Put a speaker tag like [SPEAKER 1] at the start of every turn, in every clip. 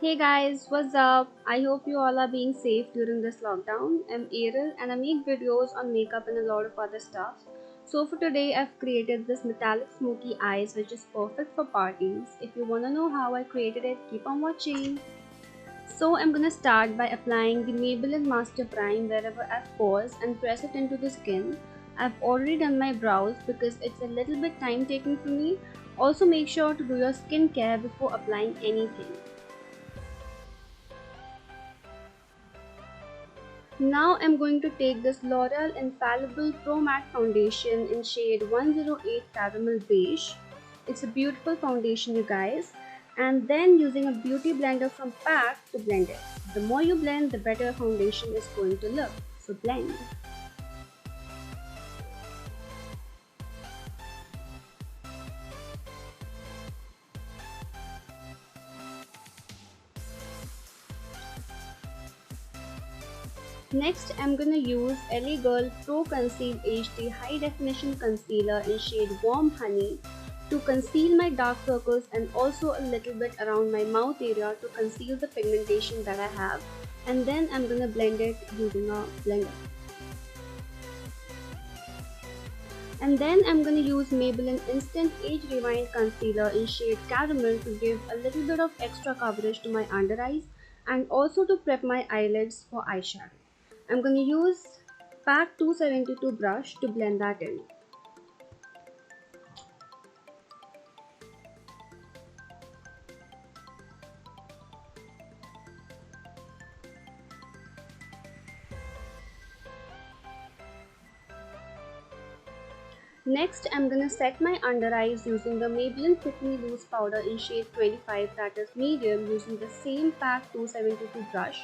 [SPEAKER 1] Hey guys, what's up? I hope you all are being safe during this lockdown. I'm Ariel and I make videos on makeup and a lot of other stuff. So for today, I've created this metallic smoky eyes which is perfect for parties. If you wanna know how I created it, keep on watching. So I'm gonna start by applying the Maybelline Master Prime wherever I've paused and press it into the skin. I've already done my brows because it's a little bit time taking for me. Also make sure to do your skincare before applying anything. Now I'm going to take this L'Oreal Infallible Pro Matte Foundation in shade 108 Caramel Beige. It's a beautiful foundation, you guys. And then using a beauty blender from PAC to blend it. The more you blend, the better your foundation is going to look. So blend. Next, I'm gonna use LA Girl Pro Conceal HD High Definition Concealer in shade Warm Honey to conceal my dark circles and also a little bit around my mouth area to conceal the pigmentation that I have. And then I'm gonna blend it using a blender. And then I'm gonna use Maybelline Instant Age Rewind Concealer in shade Caramel to give a little bit of extra coverage to my under eyes and also to prep my eyelids for eyeshadow. I'm gonna use PAC 272 brush to blend that in. Next, I'm gonna set my under eyes using the Maybelline Fit Me Loose powder in shade 25, that is medium, using the same PAC 272 brush.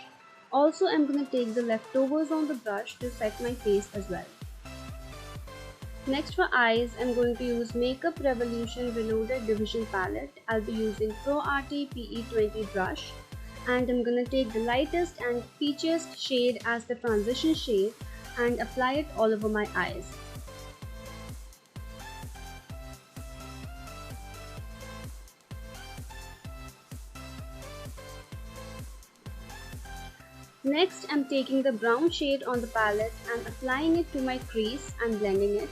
[SPEAKER 1] Also, I'm gonna take the leftovers on the brush to set my face as well. Next for eyes, I'm going to use Makeup Revolution Reloaded Division Palette. I'll be using Pro Arte PE20 brush and I'm gonna take the lightest and peachiest shade as the transition shade and apply it all over my eyes. Next, I'm taking the brown shade on the palette and applying it to my crease and blending it.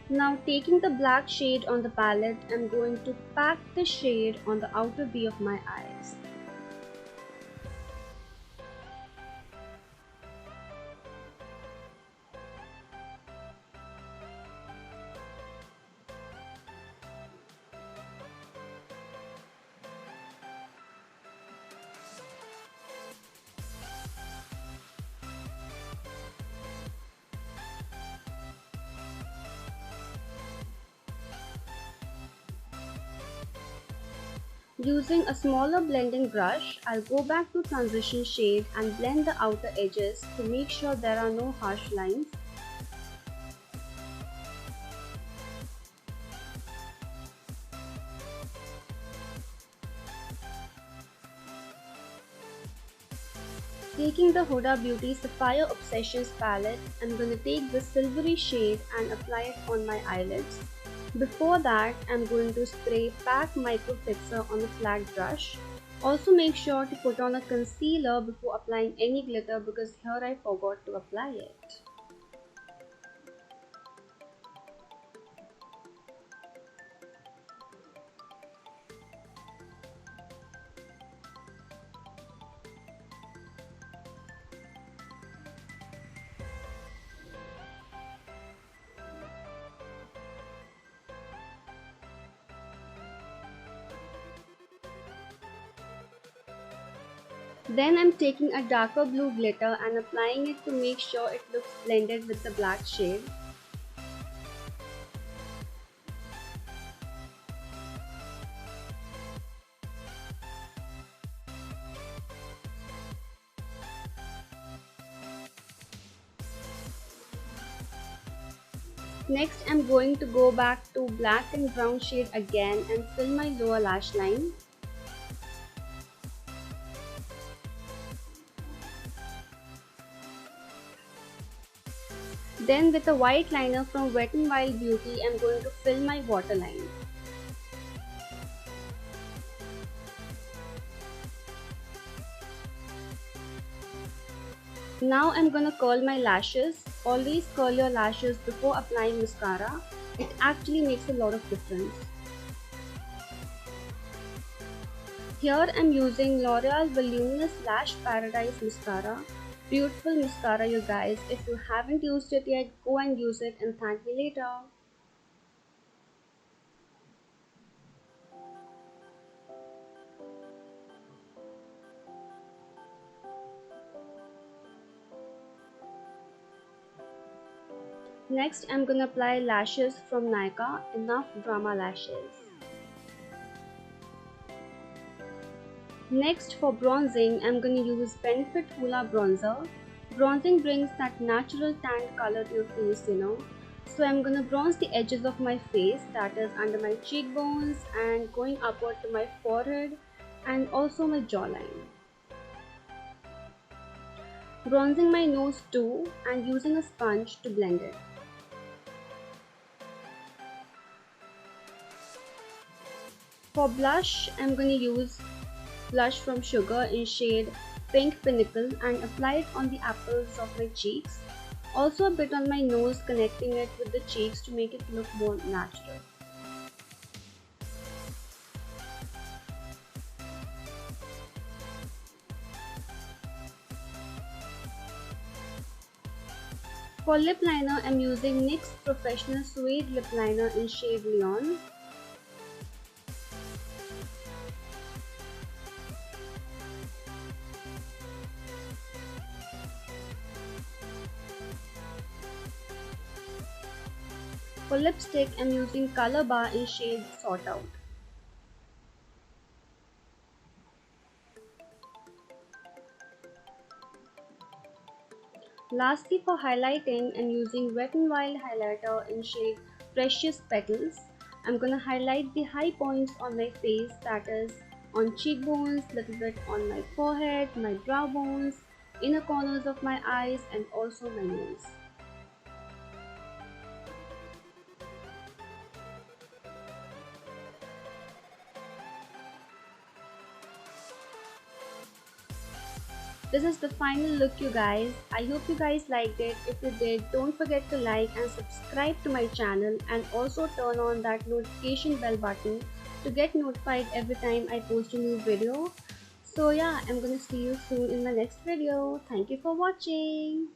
[SPEAKER 1] Now taking the black shade on the palette, I'm going to pack the shade on the outer V of my eyes. Using a smaller blending brush, I'll go back to transition shade and blend the outer edges to make sure there are no harsh lines. Taking the Huda Beauty Sapphire Obsessions palette, I'm going to take the silvery shade and apply it on my eyelids. Before that, I'm going to spray PAC Micro Fixer on a flat brush. Also make sure to put on a concealer before applying any glitter because here I forgot to apply it. Then I'm taking a darker blue glitter and applying it to make sure it looks blended with the black shade. Next, I'm going to go back to black and brown shade again and fill my lower lash line. Then with a white liner from Wet n Wild Beauty, I'm going to fill my waterline. Now I'm gonna curl my lashes. Always curl your lashes before applying mascara. It actually makes a lot of difference. Here I'm using L'Oreal Voluminous Lash Paradise Mascara. Beautiful mascara, you guys. If you haven't used it yet, go and use it and thank me later. Next, I'm gonna apply lashes from Nykaa, Enough Drama Lashes. Next, for bronzing, I'm gonna use Benefit Hoola Bronzer. Bronzing brings that natural tanned color to your face, you know. So I'm gonna bronze the edges of my face, that is under my cheekbones and going upward to my forehead and also my jawline. Bronzing my nose too and using a sponge to blend it. For blush, I'm going to use blush from Sugar in shade Pink Pinnacle and apply it on the apples of my cheeks. Also a bit on my nose, connecting it with the cheeks to make it look more natural. For lip liner, I'm using NYX Professional Suede Lip Liner in shade Leon. For lipstick, I'm using Color Bar in shade Sort Out. Lastly, for highlighting, I'm using Wet n Wild highlighter in shade Precious Petals. I'm gonna highlight the high points on my face, that is on cheekbones, little bit on my forehead, my brow bones, inner corners of my eyes and also my nose. This is the final look, you guys. I hope you guys liked it. If you did, don't forget to like and subscribe to my channel and also turn on that notification bell button to get notified every time I post a new video. So yeah, I'm gonna see you soon in my next video. Thank you for watching.